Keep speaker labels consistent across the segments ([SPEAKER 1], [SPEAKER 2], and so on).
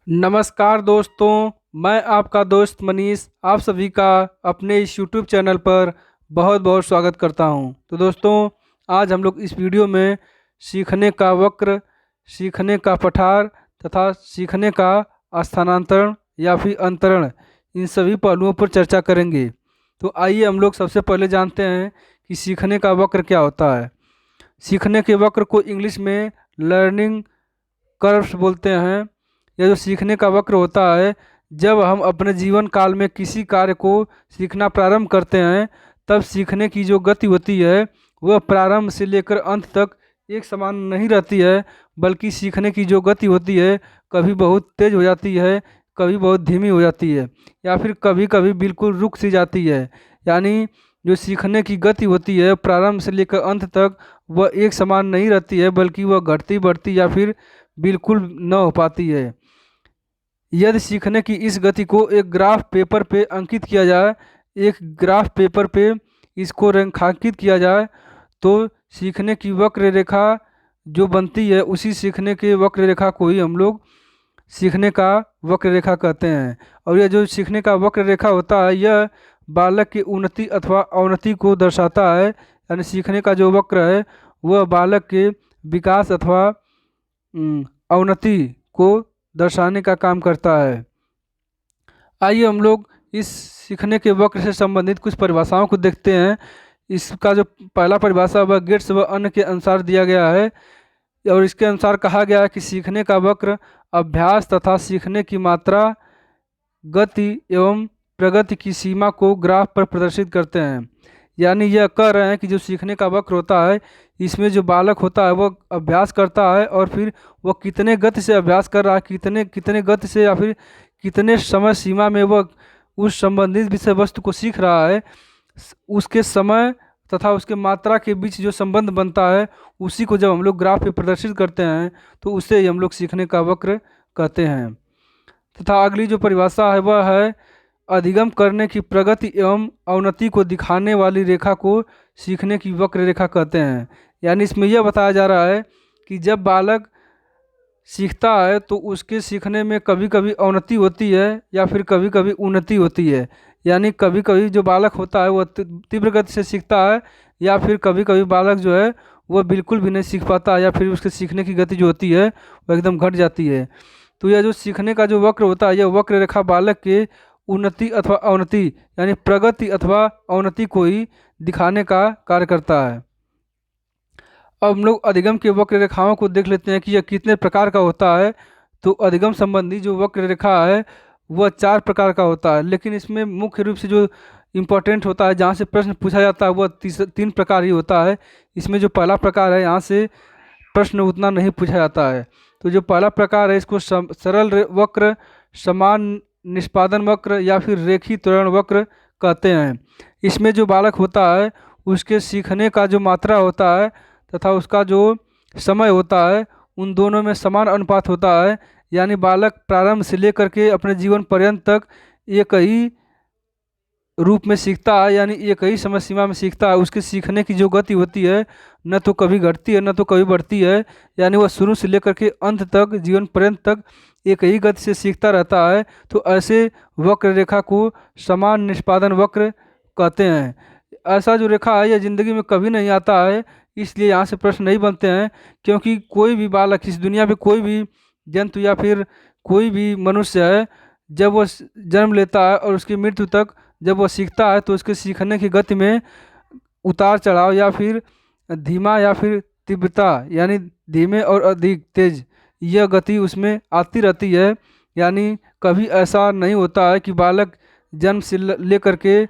[SPEAKER 1] नमस्कार दोस्तों, मैं आपका दोस्त मनीष आप सभी का अपने इस YouTube चैनल पर बहुत बहुत स्वागत करता हूं। तो दोस्तों, आज हम लोग इस वीडियो में सीखने का वक्र, सीखने का पठार तथा सीखने का स्थानांतरण या फिर अंतरण, इन सभी पहलुओं पर चर्चा करेंगे। तो आइए हम लोग सबसे पहले जानते हैं कि सीखने का वक्र क्या होता है। सीखने के वक्र को इंग्लिश में लर्निंग कर्व्स बोलते हैं। यह जो सीखने का वक्र होता है, जब हम अपने जीवन काल में किसी कार्य को सीखना प्रारंभ करते हैं, तब सीखने की जो गति होती है वह प्रारंभ से लेकर अंत तक एक समान नहीं रहती है, बल्कि सीखने की जो गति होती है कभी बहुत तेज हो जाती है, कभी बहुत धीमी हो जाती है, या फिर कभी कभी बिल्कुल रुक सी जाती है। यानी जो सीखने की गति होती है प्रारंभ से लेकर अंत तक वह एक समान नहीं रहती है, बल्कि वह घटती बढ़ती या फिर बिल्कुल न हो पाती है। यदि सीखने की इस गति को एक ग्राफ पेपर पे अंकित किया जाए, एक ग्राफ पेपर पे इसको रेखांकित किया जाए, तो सीखने की वक्र रेखा जो बनती है उसी सीखने के वक्र रेखा को ही हम लोग सीखने का वक्र रेखा कहते हैं। और यह जो सीखने का वक्र रेखा होता है यह बालक की उन्नति अथवा अवनति को दर्शाता है। यानी सीखने का जो वक्र है वह बालक के विकास अथवा अवनति को दर्शाने का काम करता है। आइए हम लोग इस सीखने के वक्र से संबंधित कुछ परिभाषाओं को देखते हैं। इसका जो पहला परिभाषा वह गेट्स व अन्य के अनुसार दिया गया है, और इसके अनुसार कहा गया है कि सीखने का वक्र अभ्यास तथा सीखने की मात्रा, गति एवं प्रगति की सीमा को ग्राफ पर प्रदर्शित करते हैं। यानी यह कह रहे हैं कि जो सीखने का वक्र होता है इसमें जो बालक होता है वह अभ्यास करता है, और फिर वह कितने गति से अभ्यास कर रहा है, कितने कितने गति से या फिर कितने समय सीमा में वह उस संबंधित विषय वस्तु को सीख रहा है, उसके समय तथा उसके मात्रा के बीच जो संबंध बनता है उसी को जब हम लोग ग्राफ पे प्रदर्शित करते हैं तो उसे ही हम लोग सीखने का वक्र कहते हैं। तथा अगली जो परिभाषा है वह है अधिगम करने की प्रगति एवं अवनति को दिखाने वाली रेखा को सीखने की वक्र रेखा कहते हैं। यानी इसमें यह बताया जा रहा है कि जब बालक सीखता है तो उसके सीखने में कभी कभी अवनति होती है या फिर कभी कभी उन्नति होती है। यानी कभी कभी जो बालक होता है वह तीव्र गति से सीखता है, या फिर कभी कभी बालक जो है वह बिल्कुल भी नहीं सीख पाता, या फिर उसके सीखने की गति जो होती है वह एकदम घट जाती है। तो यह जो सीखने का जो वक्र होता है यह वक्र रेखा बालक के उन्नति अथवा अवनति यानी प्रगति अथवा अवनति को ही दिखाने का कार्य करता है। अब हम लोग अधिगम के वक्र रेखाओं को देख लेते हैं कि यह कितने प्रकार का होता है। तो अधिगम संबंधी जो वक्र रेखा है वह 4 प्रकार का होता है, लेकिन इसमें मुख्य रूप से जो इम्पोर्टेंट होता है, जहाँ से प्रश्न पूछा जाता है, वह 3 प्रकार ही होता है। इसमें जो पहला प्रकार है यहाँ से प्रश्न उतना नहीं पूछा जाता है। तो जो पहला प्रकार है इसको सरल वक्र, समान निष्पादन वक्र या फिर रेखी त्वरण वक्र कहते हैं। इसमें जो बालक होता है उसके सीखने का जो मात्रा होता है तथा उसका जो समय होता है उन दोनों में समान अनुपात होता है। यानी बालक प्रारंभ से लेकर के अपने जीवन पर्यंत तक एक ही रूप में सीखता है, यानी एक ही समय सीमा में सीखता है। उसके सीखने की जो गति होती है न तो कभी घटती है न तो कभी बढ़ती है, यानी वह शुरू से लेकर के अंत तक जीवन पर्यंत तक एक ही गति से सीखता रहता है। तो ऐसे वक्र रेखा को समान निष्पादन वक्र कहते हैं। ऐसा जो रेखा है यह जिंदगी में कभी नहीं आता है, इसलिए यहाँ से प्रश्न नहीं बनते हैं। क्योंकि कोई भी बालक इस दुनिया में, कोई भी जंतु या फिर कोई भी मनुष्य है, जब वह जन्म लेता है और उसकी मृत्यु तक जब वह सीखता है तो उसके सीखने की गति में उतार चढ़ाव या फिर धीमा या फिर तीव्रता यानी धीमे और अधिक तेज यह गति उसमें आती रहती है। यानी कभी ऐसा नहीं होता है कि बालक जन्म से लेकर के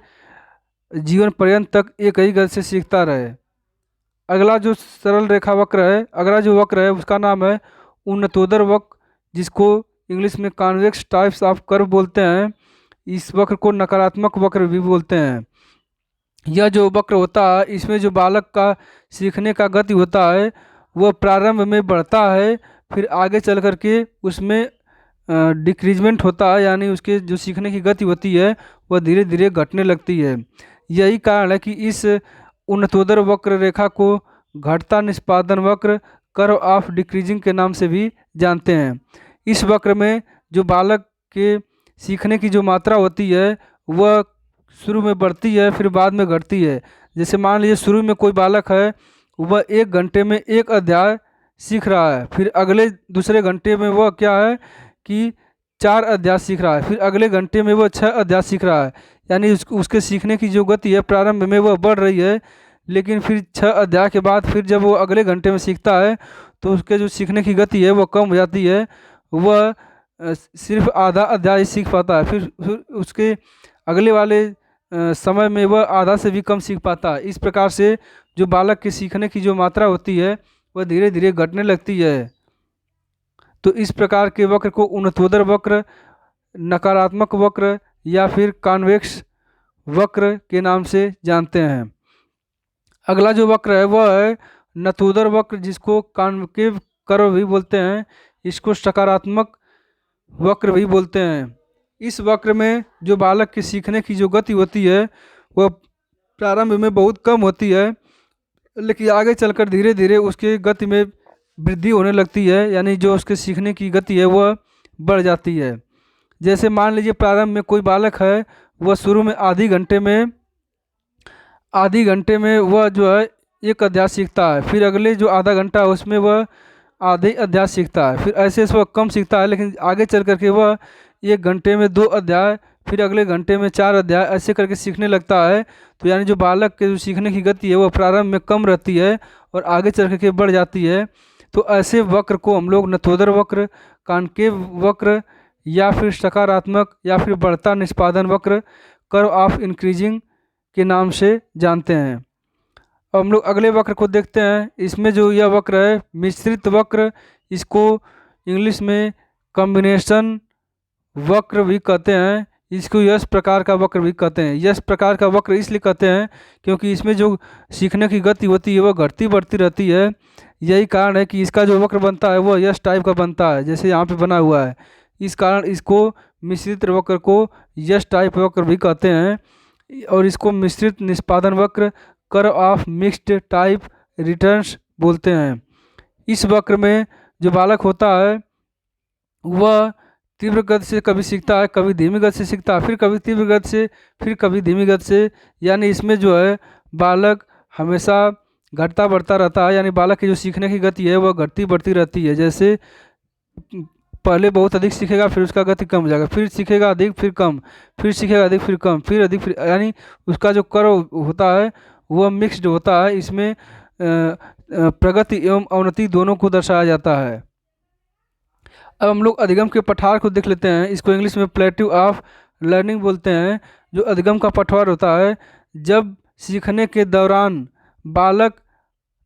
[SPEAKER 1] जीवन पर्यंत तक एक ही गति से सीखता रहे। अगला जो सरल रेखा वक्र है, अगला जो वक्र है उसका नाम है उन्नतोदर वक्र, जिसको इंग्लिश में कॉन्वेक्स टाइप्स ऑफ कर्व बोलते हैं। इस वक्र को नकारात्मक वक्र भी बोलते हैं। यह जो वक्र होता है इसमें जो बालक का सीखने का गति होता है वह प्रारंभ में बढ़ता है, फिर आगे चल करके उसमें डिक्रीजमेंट होता है, यानी उसके जो सीखने की गति होती है वह धीरे धीरे घटने लगती है। यही कारण है कि इस उन्नतोदर वक्र रेखा को घटता निष्पादन वक्र, कर्व ऑफ डिक्रीजिंग के नाम से भी जानते हैं। इस वक्र में जो बालक के सीखने की जो मात्रा होती है वह शुरू में बढ़ती है फिर बाद में घटती है। जैसे मान लीजिए शुरू में कोई बालक है, वह 1 घंटे में 1 अध्याय सीख रहा है, फिर अगले दूसरे घंटे में वह क्या है कि 4 अध्याय सीख रहा है, फिर अगले घंटे में वह 6 अध्याय सीख रहा है। यानी उसके सीखने की जो गति है प्रारंभ में वह बढ़ रही है, लेकिन फिर 6 अध्याय के बाद फिर जब वो अगले घंटे में सीखता है तो उसके जो सीखने की गति है वो कम हो जाती है। वह सिर्फ आधा अध्याय ही सीख पाता है, फिर उसके अगले वाले समय में वह आधा से भी कम सीख पाता है। इस प्रकार से जो बालक के सीखने की जो मात्रा होती है वह धीरे धीरे घटने लगती है। तो इस प्रकार के वक्र को उन्नतोदर वक्र, नकारात्मक वक्र या फिर कॉन्वेक्स वक्र के नाम से जानते हैं। अगला जो वक्र है वह है नतोदर वक्र, जिसको कॉन्केव कर्व भी बोलते हैं, इसको सकारात्मक वक्र भी बोलते हैं। इस वक्र में जो बालक के सीखने की जो गति होती है वह प्रारंभ में बहुत कम होती है, लेकिन आगे चलकर धीरे धीरे उसके गति में वृद्धि होने लगती है, यानी जो उसके सीखने की गति है वह बढ़ जाती है। जैसे मान लीजिए प्रारंभ में कोई बालक है, वह शुरू में आधी घंटे में वह जो है 1 अध्याय सीखता है, फिर अगले जो आधा घंटा है उसमें वह आधे अध्याय सीखता है, फिर ऐसे वह कम सीखता है, लेकिन आगे चल करके वह 1 घंटे में 2 अध्याय, फिर अगले घंटे में 4 अध्याय ऐसे करके सीखने लगता है। तो यानी जो बालक के जो सीखने की गति है वह प्रारंभ में कम रहती है और आगे चल करके बढ़ जाती है। तो ऐसे वक्र को हम लोग नतोदर वक्र, कॉन्केव वक्र या फिर सकारात्मक या फिर बढ़ता निष्पादन वक्र, कर्व ऑफ इंक्रीजिंग के नाम से जानते हैं। अब हम लोग अगले वक्र को देखते हैं। इसमें जो यह वक्र है मिश्रित वक्र, इसको इंग्लिश में कॉम्बिनेशन वक्र भी कहते हैं, इसको यश प्रकार का वक्र भी कहते हैं। यश प्रकार का वक्र इसलिए कहते हैं क्योंकि इसमें जो सीखने की गति होती है वह घटती बढ़ती रहती है। यही कारण है कि इसका जो वक्र बनता है वह यश टाइप का बनता है, जैसे यहाँ पे बना हुआ है। इस कारण इसको मिश्रित वक्र को यश टाइप वक्र भी कहते हैं और इसको मिश्रित निष्पादन वक्र, curve of mixed type returns बोलते हैं। इस वक्र में जो बालक होता है वह तीव्र गति से कभी सीखता है, कभी धीमी गति से सीखता है, फिर कभी तीव्र गति से, फिर कभी धीमी गति से। यानी इसमें जो है बालक हमेशा घटता बढ़ता रहता है, यानी बालक की जो सीखने की गति है वह घटती बढ़ती रहती है। जैसे पहले बहुत अधिक सीखेगा, फिर उसका गति कम हो जाएगा, फिर सीखेगा अधिक फिर कम, फिर सीखेगा अधिक फिर कम, फिर अधिक फिर, यानी उसका जो कर्व होता है वह मिक्स्ड होता है। इसमें प्रगति एवं अवनति दोनों को दर्शाया जाता है। अब हम लोग अधिगम के पठार को देख लेते हैं। इसको इंग्लिश में प्लेट्यू ऑफ लर्निंग बोलते हैं। जो अधिगम का पठार होता है, जब सीखने के दौरान बालक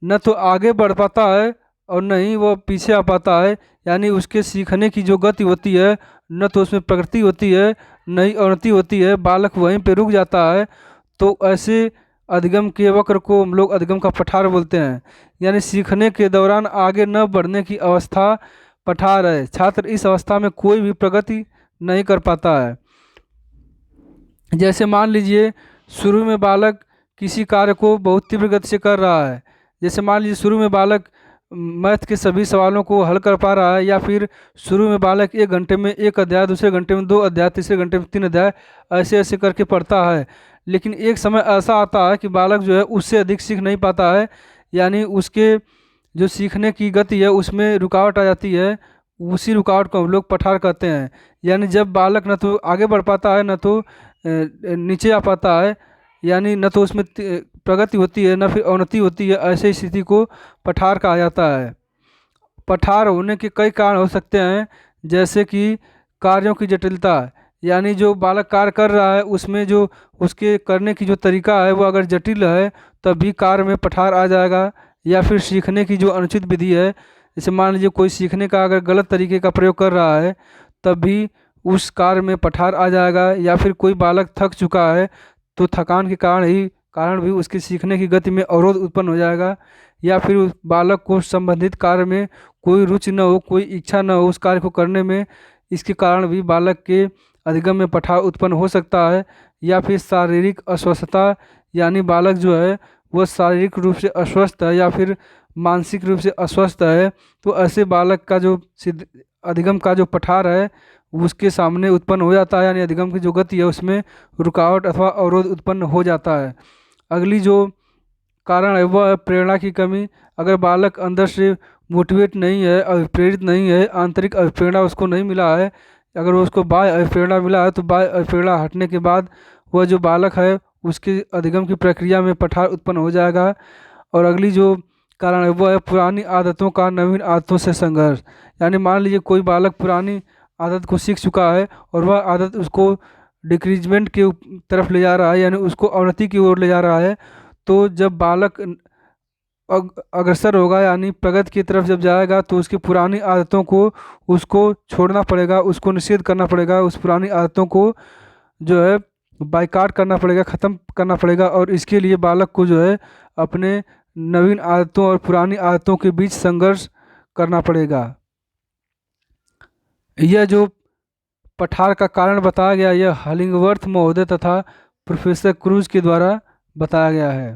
[SPEAKER 1] न तो आगे बढ़ पाता है और न ही वो पीछे आ पाता है, यानी उसके सीखने की जो गति होती है न तो उसमें प्रगति होती है न ही अवनति होती है, बालक वहीं पे रुक जाता है। तो ऐसे अधिगम के वक्र को हम लोग अधिगम का पठार बोलते हैं। यानी सीखने के दौरान आगे न बढ़ने की अवस्था पठार है। छात्र इस अवस्था में कोई भी प्रगति नहीं कर पाता है। जैसे मान लीजिए शुरू में बालक किसी कार्य को बहुत तीव्र गति से कर रहा है, जैसे मान लीजिए शुरू में बालक मैथ के सभी सवालों को हल कर पा रहा है, या फिर शुरू में बालक 1 घंटे में 1 अध्याय, दूसरे घंटे में 2 अध्याय, तीसरे घंटे में 3 अध्याय ऐसे ऐसे करके पढ़ता है। लेकिन एक समय ऐसा आता है कि बालक जो है उससे अधिक सीख नहीं पाता है, यानी उसके जो सीखने की गति है उसमें रुकावट आ जाती है। उसी रुकावट को हम लोग पठार कहते हैं। यानी जब बालक न तो आगे बढ़ पाता है न तो नीचे आ पाता है, यानी न तो उसमें प्रगति होती है न फिर अवनति होती है, ऐसी स्थिति को पठार कहा जाता है। पठार होने के कई कारण हो सकते हैं, जैसे कि कार्यों की जटिलता, यानी जो बालक कार्य कर रहा है उसमें जो उसके करने की जो तरीका है वो अगर जटिल है तभी कार्य में पठार आ जाएगा। या फिर सीखने की जो अनुचित विधि है, जैसे मान लीजिए कोई सीखने का अगर गलत तरीके का प्रयोग कर रहा है तब भी उस कार्य में पठार आ जाएगा। या फिर कोई बालक थक चुका है तो थकान के कारण भी उसकी सीखने की गति में अवरोध उत्पन्न हो जाएगा। या फिर उस बालक को संबंधित कार्य में कोई रुचि न हो, कोई इच्छा न हो उस कार्य को करने में, इसके कारण भी बालक के अधिगम में पठार उत्पन्न हो सकता है। या फिर शारीरिक अस्वस्थता, यानी बालक जो है वह शारीरिक रूप से अस्वस्थ है या फिर मानसिक रूप से अस्वस्थ है, तो ऐसे बालक का जो अधिगम का जो पठार है उसके सामने उत्पन्न हो जाता है, यानी अधिगम की जो गति है उसमें रुकावट अथवा अवरोध उत्पन्न हो जाता है। अगली जो कारण है वह है प्रेरणा की कमी। अगर बालक अंदर से मोटिवेट नहीं है, अभिप्रेरित नहीं है, आंतरिक अभिप्रेरणा उसको नहीं मिला है, अगर उसको बाह्य अभिप्रेरणा मिला है तो बाह्य अभिप्रेरणा हटने के बाद वह जो बालक है उसके अधिगम की प्रक्रिया में पठार उत्पन्न हो जाएगा। और अगली जो कारण है वह है पुरानी आदतों का नवीन आदतों से संघर्ष। यानी मान लीजिए कोई बालक पुरानी आदत को सीख चुका है और वह आदत उसको डिक्रीजमेंट की तरफ ले जा रहा है, यानी उसको अवनति की ओर ले जा रहा है। तो जब बालक अग्रसर होगा यानी प्रगति की तरफ जब जाएगा तो उसकी पुरानी आदतों को उसको छोड़ना पड़ेगा, उसको निषेध करना पड़ेगा, उस पुरानी आदतों को जो है बाइकाट करना पड़ेगा, ख़त्म करना पड़ेगा। और इसके लिए बालक को जो है अपने नवीन आदतों और पुरानी आदतों के बीच संघर्ष करना पड़ेगा। यह जो पठार का कारण बताया गया यह हलिंगवर्थ महोदय तथा प्रोफेसर क्रूज के द्वारा बताया गया है।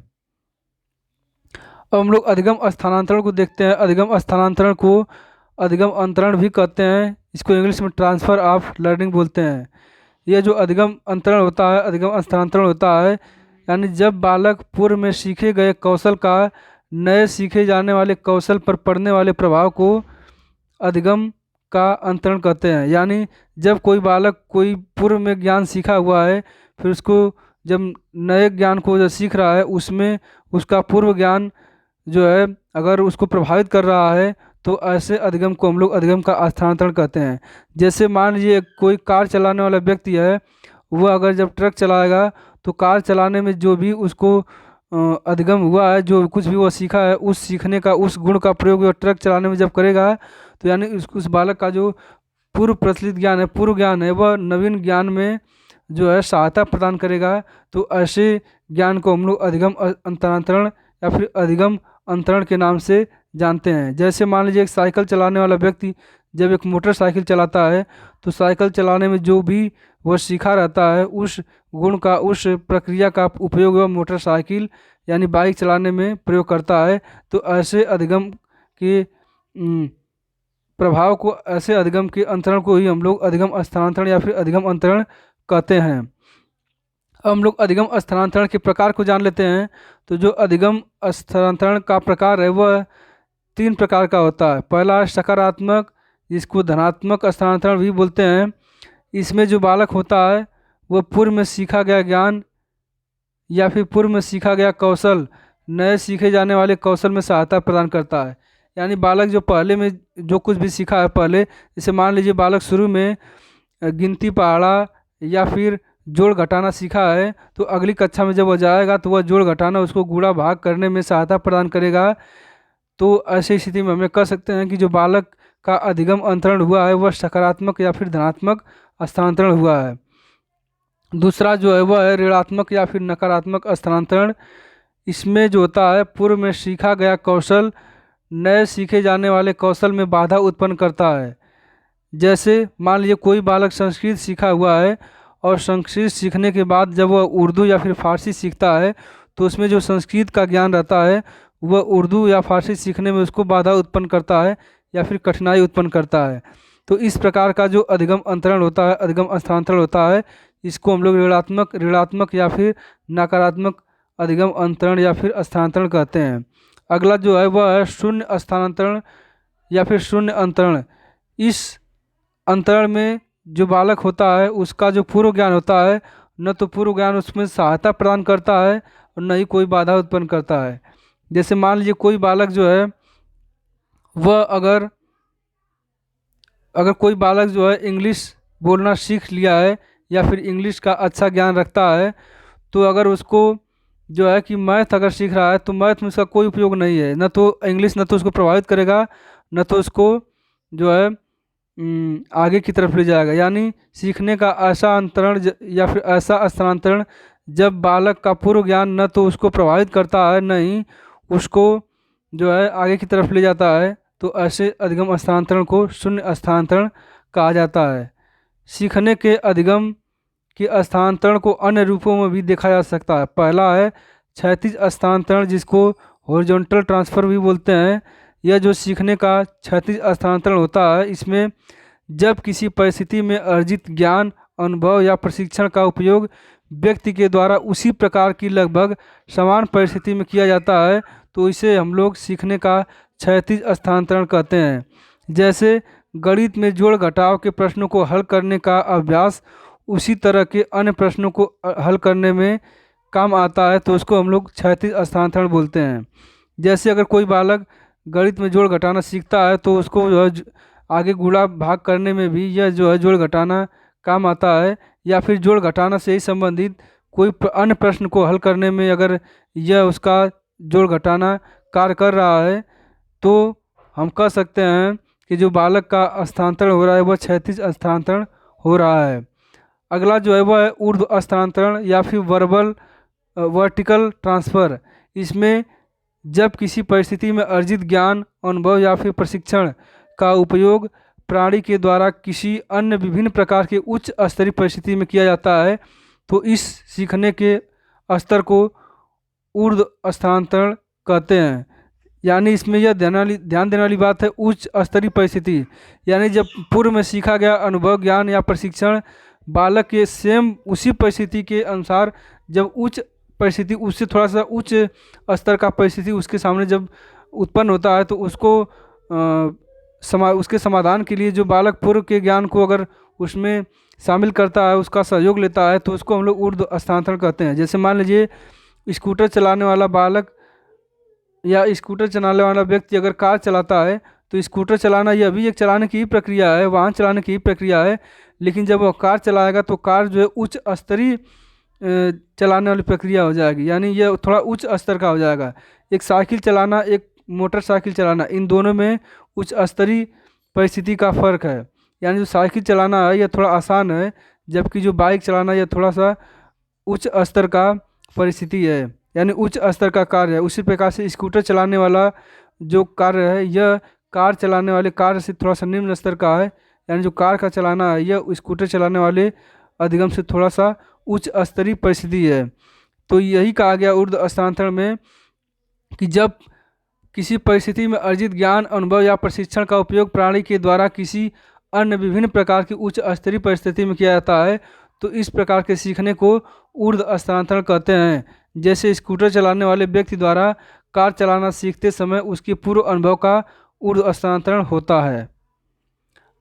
[SPEAKER 1] अब हम लोग अधिगम स्थानांतरण को देखते हैं। अधिगम स्थानांतरण को अधिगम अंतरण भी कहते हैं, इसको इंग्लिश में ट्रांसफ़र ऑफ लर्निंग बोलते हैं। यह जो अधिगम अंतरण होता है, अधिगम स्थानांतरण होता है, यानी जब बालक पूर्व में सीखे गए कौशल का नए सीखे जाने वाले कौशल पर पड़ने वाले प्रभाव को अधिगम का अंतरण कहते हैं। यानी जब कोई बालक कोई पूर्व में ज्ञान सीखा हुआ है, फिर उसको जब नए ज्ञान को जो सीख रहा है उसमें उसका पूर्व ज्ञान जो है अगर उसको प्रभावित कर रहा है तो ऐसे अधिगम को हम लोग अधिगम का स्थानांतरण कहते हैं। जैसे मान लीजिए कोई कार चलाने वाला व्यक्ति है, वह अगर जब ट्रक चलाएगा तो कार चलाने में जो भी उसको अधिगम हुआ है, जो कुछ भी वो सीखा है, उस सीखने का उस गुण का प्रयोग वो ट्रक चलाने में जब करेगा तो यानी उस बालक का जो पूर्व प्रचलित ज्ञान है, पूर्व ज्ञान है, वह नवीन ज्ञान में जो है सहायता प्रदान करेगा। तो ऐसे ज्ञान को हम लोग अधिगम अंतरांतरण या फिर अधिगम अंतरण के नाम से जानते हैं। जैसे मान लीजिए एक साइकिल चलाने वाला व्यक्ति जब एक मोटरसाइकिल चलाता है तो साइकिल चलाने में जो भी वह सीखा रहता है उस गुण का, उस प्रक्रिया का उपयोग वह मोटरसाइकिल यानी बाइक चलाने में प्रयोग करता है। तो ऐसे अधिगम के प्रभाव को, ऐसे अधिगम के अंतरण को ही हम लोग अधिगम स्थानांतरण या फिर अधिगम अंतरण कहते हैं। अब हम लोग अधिगम स्थानांतरण के प्रकार को जान लेते हैं। तो जो अधिगम स्थानांतरण का प्रकार है वह 3 प्रकार का होता है। पहला है सकारात्मक, जिसको धनात्मक स्थानांतरण भी बोलते हैं। इसमें जो बालक होता है वह पूर्व में सीखा गया ज्ञान या फिर पूर्व में सीखा गया कौशल नए सीखे जाने वाले कौशल में सहायता प्रदान करता है। यानी बालक जो पहले में जो कुछ भी सीखा है पहले, जैसे मान लीजिए बालक शुरू में गिनती पहाड़ा या फिर जोड़ घटाना सीखा है, तो अगली कक्षा में जब वह जाएगा तो वह जोड़ घटाना उसको गुणा भाग करने में सहायता प्रदान करेगा। तो ऐसी स्थिति में हमें कह सकते हैं कि जो बालक का अधिगम अंतरण हुआ है वह सकारात्मक या फिर धनात्मक स्थानांतरण हुआ है। दूसरा जो है वह है ऋणात्मक या फिर नकारात्मक स्थानांतरण। इसमें जो होता है पूर्व में सीखा गया कौशल नए सीखे जाने वाले कौशल में बाधा उत्पन्न करता है। जैसे मान लीजिए कोई बालक संस्कृत सीखा हुआ है और संस्कृत सीखने के बाद जब वह उर्दू या फिर फारसी सीखता है तो उसमें जो संस्कृत का ज्ञान रहता है वह उर्दू या फारसी सीखने में उसको बाधा उत्पन्न करता है या फिर कठिनाई उत्पन्न करता है। तो इस प्रकार का जो अधिगम अंतरण होता है, अधिगम स्थानांतरण होता है, इसको हम लोग ऋणात्मक या फिर नकारात्मक अधिगम अंतरण या फिर स्थानांतरण कहते हैं। अगला जो है वह है शून्य स्थानांतरण या फिर शून्य अंतरण। इस अंतरण में जो बालक होता है उसका जो पूर्व ज्ञान होता है, न तो पूर्व ज्ञान उसमें सहायता प्रदान करता है और न ही कोई बाधा उत्पन्न करता है। जैसे मान लीजिए कोई बालक जो है वह अगर कोई बालक जो है इंग्लिश बोलना सीख लिया है या फिर इंग्लिश का अच्छा ज्ञान रखता है, तो अगर उसको जो है कि मैथ अगर सीख रहा है तो मैथ में उसका कोई उपयोग नहीं है, न तो इंग्लिश न तो उसको प्रभावित करेगा न तो उसको जो है आगे की तरफ ले जाएगा। यानी सीखने का ऐसा अंतरण या फिर ऐसा स्थानांतरण जब बालक का पूर्व ज्ञान न तो उसको प्रभावित करता है न ही उसको जो है आगे की तरफ ले जाता है, तो ऐसे अधिगम स्थानांतरण को शून्य स्थानांतरण कहा जाता है। सीखने के अधिगम के स्थानांतरण को अन्य रूपों में भी देखा जा सकता है। पहला है क्षैतिज स्थानांतरण, जिसको हॉरिजॉन्टल ट्रांसफ़र भी बोलते हैं। यह जो सीखने का क्षैतिज स्थानांतरण होता है इसमें जब किसी परिस्थिति में अर्जित ज्ञान, अनुभव या प्रशिक्षण का उपयोग व्यक्ति के द्वारा उसी प्रकार की लगभग समान परिस्थिति में किया जाता है तो इसे हम लोग सीखने का क्षैतिज स्थानांतरण कहते हैं। जैसे गणित में जोड़ घटाव के प्रश्नों को हल करने का अभ्यास उसी तरह के अन्य प्रश्नों को हल करने में काम आता है तो उसको हम लोग क्षैतिज स्थानांतरण बोलते हैं। जैसे अगर कोई बालक गणित में जोड़ घटाना सीखता है तो उसको जो है आगे गुणा भाग करने में भी यह जो है जोड़ घटाना काम आता है, या फिर जोड़ घटाना से ही संबंधित कोई अन्य प्रश्न को हल करने में अगर यह उसका जोड़ घटाना कार्य कर रहा है तो हम कह सकते हैं कि जो बालक का स्थानांतरण हो रहा है वह क्षैतिज स्थानांतरण हो रहा है। अगला जो है वह है ऊर्ध्व स्थानांतरण या फिर वर्टिकल ट्रांसफ़र। इसमें जब किसी परिस्थिति में अर्जित ज्ञान, अनुभव या फिर प्रशिक्षण का उपयोग प्राणी के द्वारा किसी अन्य विभिन्न प्रकार के उच्च स्तरीय परिस्थिति में किया जाता है तो इस सीखने के स्तर को ऊर्ध्व स्थानांतरण कहते हैं। यानी इसमें यह ध्यान देने वाली बात है उच्च स्तरीय परिस्थिति, यानी जब पूर्व में सीखा गया अनुभव, ज्ञान या प्रशिक्षण बालक के सेम उसी परिस्थिति के अनुसार जब उच्च परिस्थिति उससे थोड़ा सा उच्च स्तर का परिस्थिति उसके सामने जब उत्पन्न होता है तो उसको उसके समाधान के लिए जो बालक पूर्व के ज्ञान को अगर उसमें शामिल करता है, उसका सहयोग लेता है तो उसको हम लोग ऊर्ध्व स्थानांतरण कहते हैं। जैसे मान लीजिए स्कूटर चलाने वाला बालक या स्कूटर चलाने वाला व्यक्ति अगर कार चलाता है तो स्कूटर चलाना यह भी एक चलाने की ही प्रक्रिया है, वाहन चलाने की ही प्रक्रिया है, लेकिन जब वह कार चलाएगा तो कार जो है उच्च स्तरीय चलाने वाली प्रक्रिया हो जाएगी, यानी यह थोड़ा उच्च स्तर का हो जाएगा। एक साइकिल चलाना, एक मोटरसाइकिल चलाना, इन दोनों में उच्च स्तरीय परिस्थिति का फ़र्क है। यानी जो साइकिल चलाना है यह थोड़ा आसान है, जबकि जो बाइक चलाना यह थोड़ा सा उच्च स्तर का परिस्थिति है, यानी उच्च स्तर का कार्य है। उसी प्रकार से स्कूटर चलाने वाला जो कार्य है यह कार चलाने वाले कार्य से थोड़ा सा निम्न स्तर का है, यानी जो कार का चलाना है यह स्कूटर चलाने वाले अधिगम से थोड़ा सा उच्च स्तरीय परिस्थिति है। तो यही कहा गया ऊर्ध्व स्थानांतरण में कि जब किसी परिस्थिति में अर्जित ज्ञान, अनुभव या प्रशिक्षण का उपयोग प्राणी के द्वारा किसी अन्य विभिन्न प्रकार की उच्च स्तरीय परिस्थिति में किया जाता है तो इस प्रकार के सीखने को ऊर्ध्व स्थानांतरण कहते हैं। जैसे स्कूटर चलाने वाले व्यक्ति द्वारा कार चलाना सीखते समय उसके पूर्व अनुभव का ऊर्ध्व स्थानांतरण होता है।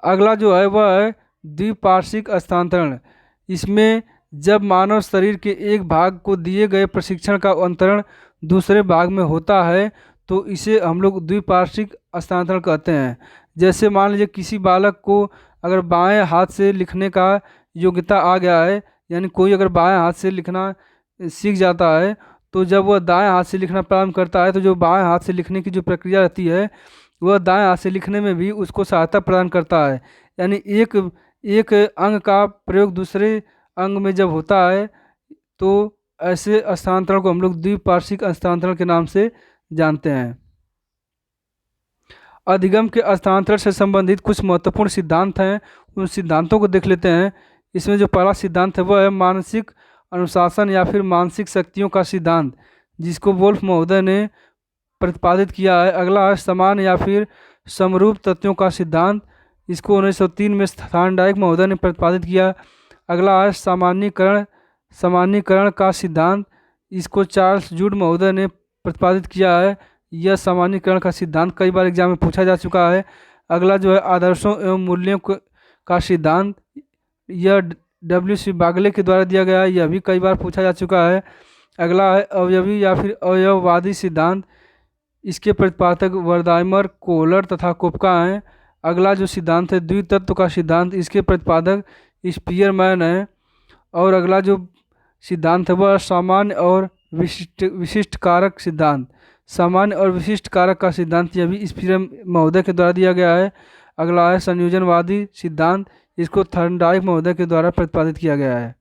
[SPEAKER 1] अगला जो है वह है द्विपार्श्विक स्थानांतरण। इसमें जब मानव शरीर के एक भाग को दिए गए प्रशिक्षण का अंतरण दूसरे भाग में होता है तो इसे हम लोग द्विपार्श्विक स्थानांतरण कहते हैं। जैसे मान लीजिए किसी बालक को अगर बाएं हाथ से लिखने का योग्यता आ गया है, यानी कोई अगर बाएं हाथ से लिखना सीख जाता है तो जब वह दाएं हाथ से लिखना प्रारंभ करता है तो जो बाएं हाथ से लिखने की जो प्रक्रिया रहती है वह दाएं हाथ से लिखने में भी उसको सहायता प्रदान करता है। यानी एक अंग का प्रयोग दूसरे अंग में जब होता है तो ऐसे स्थानांतरण को हम लोग द्विपार्श्विक स्थानांतरण के नाम से जानते हैं। अधिगम के स्थानांतरण से संबंधित कुछ महत्वपूर्ण सिद्धांत हैं, उन सिद्धांतों को देख लेते हैं। इसमें जो पहला सिद्धांत है वह है मानसिक अनुशासन या फिर मानसिक शक्तियों का सिद्धांत, जिसको वोल्फ महोदय ने प्रतिपादित किया है। अगला है समान या फिर समरूप तत्वों का सिद्धांत, इसको 1903 में थार्नडाइक महोदय ने प्रतिपादित किया। अगला है सामान्यीकरण का सिद्धांत, इसको चार्ल्स जूड महोदय ने प्रतिपादित किया है। यह सामान्यीकरण का सिद्धांत कई बार एग्जाम में पूछा जा चुका है। अगला जो है आदर्शों एवं मूल्यों का सिद्धांत, यह W.C. बागले के द्वारा दिया गया है, यह भी कई बार पूछा जा चुका है। अगला है अवयवी या फिर अवयववादी सिद्धांत, इसके प्रतिपादक वर्दाइमर, कोहलर तथा कोपका हैं। अगला जो सिद्धांत है द्वितत्व का सिद्धांत, इसके प्रतिपादक स्पीयरमैन है। और अगला जो सिद्धांत है वह सामान्य और विशिष्ट कारक सिद्धांत, सामान्य और विशिष्ट कारक का सिद्धांत, यह भी स्पीयर महोदय के द्वारा दिया गया है। अगला है संयोजनवादी सिद्धांत, इसको थर्नडाइक महोदय के द्वारा प्रतिपादित किया गया है।